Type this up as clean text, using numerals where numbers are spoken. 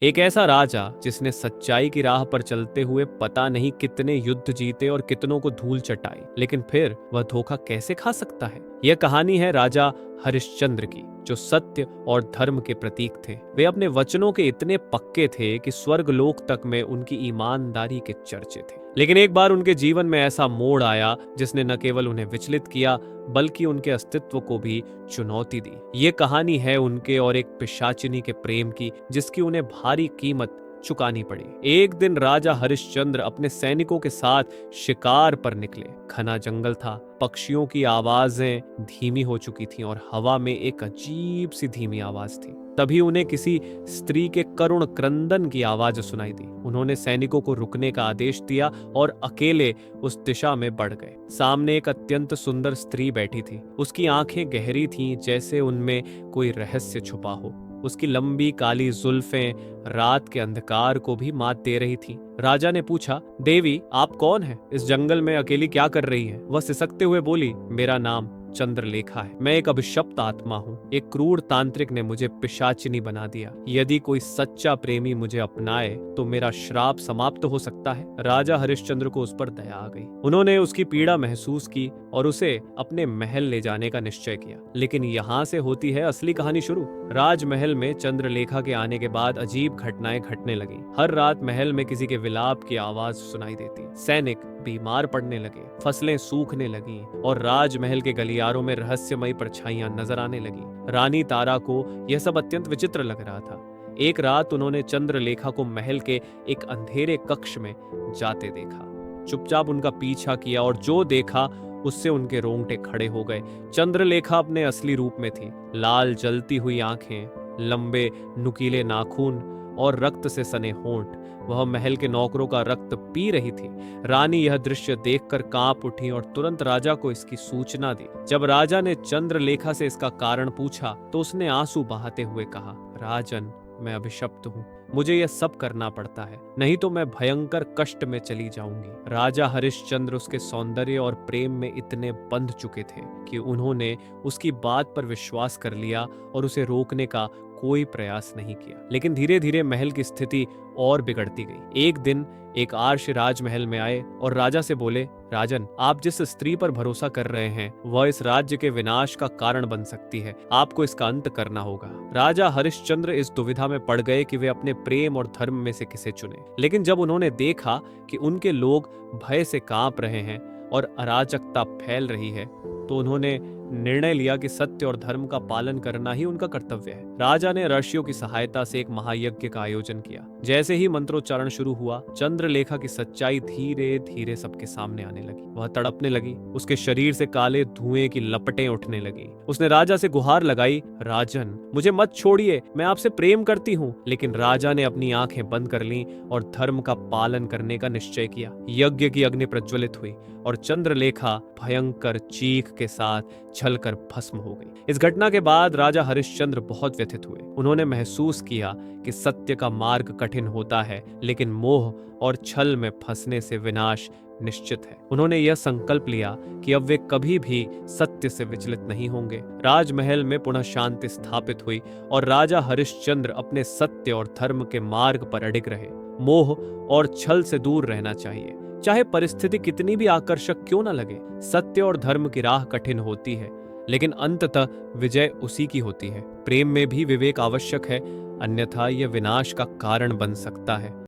एक ऐसा राजा जिसने सच्चाई की राह पर चलते हुए पता नहीं कितने युद्ध जीते और कितनों को धूल चटाई, लेकिन फिर वह धोखा कैसे खा सकता है। यह कहानी है राजा हरिश्चंद्र की, जो सत्य और धर्म के प्रतीक थे। वे अपने वचनों के इतने पक्के थे कि स्वर्गलोक तक में उनकी ईमानदारी के चर्चे थे। लेकिन एक बार उनके जीवन में ऐसा मोड़ आया जिसने न केवल उन्हें विचलित किया बल्कि उनके अस्तित्व को भी चुनौती दी। ये कहानी है उनके और एक पिशाचिनी के प्रेम की, जिसकी उन्हें भारी कीमत चुकानी पड़ी। एक दिन राजा हरिश्चंद्र अपने सैनिकों के साथ शिकार पर निकले। घना जंगल था, पक्षियों की आवाजें धीमी हो चुकी थीं और हवा में एक अजीब सी धीमी आवाज थी। तभी उन्हें किसी स्त्री के करुण क्रंदन की आवाज सुनाई दी। उन्होंने सैनिकों को रुकने का आदेश दिया और अकेले उस दिशा में बढ़ गए। सामने एक अत्यंत सुंदर स्त्री बैठी थी। उसकी आंखें गहरी थीं, जैसे उनमें कोई रहस्य छुपा हो। उसकी लंबी काली जुल्फें रात के अंधकार को भी मात दे रही थीं। राजा ने पूछा, देवी आप कौन हैं? इस जंगल में अकेली क्या कर रही हैं? वह सिसकते हुए बोली, मेरा नाम चंद्रलेखा है। मैं एक अभिशप्त आत्मा हूँ। एक क्रूर तांत्रिक ने मुझे पिशाचिनी बना दिया। यदि कोई सच्चा प्रेमी मुझे अपनाए तो मेरा श्राप समाप्त हो सकता है। राजा हरिश्चंद्र को उस पर दया आ गई। उन्होंने उसकी पीड़ा महसूस की और उसे अपने महल ले जाने का निश्चय किया। लेकिन यहाँ से होती है असली कहानी शुरू। राजमहल में चंद्रलेखा के आने के बाद अजीब घटनाएं घटने लगी। हर रात महल में किसी के विलाप की आवाज सुनाई देती। सैनिक बीमार पड़ने लगे, फसलें सूखने लगी और राजमहल के गलियारों में रहस्यमयी परछाइयां नजर आने लगी। रानी तारा को यह सब अत्यंत विचित्र लग रहा था। एक रात उन्होंने चंद्रलेखा को महल के एक अंधेरे कक्ष में जाते देखा। चुपचाप उनका पीछा किया और जो देखा उससे उनके रोंगटे खड़े हो गए। चंद्रलेखा अपने असली रूप में थी। लाल जलती हुई आंखें, लंबे नुकीले नाखून और रक्त से सने होंठ। वह महल के नौकरों का रक्त पी रही थी। रानी यह दृश्य देखकर कांप उठी और तुरंत राजा को इसकी सूचना दी। जब राजा ने चंद्रलेखा से इसका कारण पूछा तो उसने आंसू बहाते हुए कहा, राजन मैं अभिशप्त हूँ। मुझे यह सब करना पड़ता है, नहीं तो मैं भयंकर कष्ट में चली जाऊंगी। राजा हरिश्चंद्र उसके सौंदर्य और प्रेम में इतने बंध चुके थे कि उन्होंने उसकी बात पर विश्वास कर लिया और उसे रोकने का कोई प्रयास नहीं किया। लेकिन धीरे धीरे महल की स्थिति और बिगड़ती गई। एक दिन एक आर्ष राजमहल में आए और राजा से बोले, राजन आप जिस स्त्री पर भरोसा कर रहे हैं वह इस राज्य के विनाश का कारण बन सकती है। आपको इसका अंत करना होगा। राजा हरिश्चंद्र इस दुविधा में पड़ गए कि वे अपने प्रेम और धर्म में से किसे चुने। लेकिन जब उन्होंने देखा कि उनके लोग भय से कांप रहे हैं और अराजकता फैल रही है तो उन्होंने निर्णय लिया कि सत्य और धर्म का पालन करना ही उनका कर्तव्य है। राजा ने ऋषियों की सहायता से एक महायज्ञ का आयोजन किया। जैसे ही मंत्रोच्चारण शुरू हुआ, चंद्रलेखा की सच्चाई धीरे धीरे सबके सामने आने लगी। वह तड़पने लगी, उसके शरीर से काले धुएं की लपटें उठने लगी। उसने राजा से गुहार लगाई, राजन मुझे मत छोड़िए, मैं आपसे प्रेम करती हूँ। लेकिन राजा ने अपनी आंखें बंद कर लीं और धर्म का पालन करने का निश्चय किया। यज्ञ की अग्नि प्रज्वलित हुई और चंद्रलेखा भयंकर चीख के साथ जलकर भस्म हो गई। इस घटना के बाद राजा हरिश्चंद्र बहुत व्यथित हुए। उन्होंने महसूस किया कि सत्य का मार्ग कठिन होता है, लेकिन मोह और छल में फंसने से विनाश निश्चित है। उन्होंने यह संकल्प लिया कि अब वे कभी भी सत्य से विचलित नहीं होंगे। राजमहल में पुनः शांति स्थापित हुई और राजा हरिश्चंद्र अपने सत्य और धर्म के मार्ग पर अडिग रहे। मोह और छल से दूर रहना चाहिए, चाहे परिस्थिति कितनी भी आकर्षक क्यों न लगे। सत्य और धर्म की राह कठिन होती है, लेकिन अंततः विजय उसी की होती है। प्रेम में भी विवेक आवश्यक है, अन्यथा यह विनाश का कारण बन सकता है।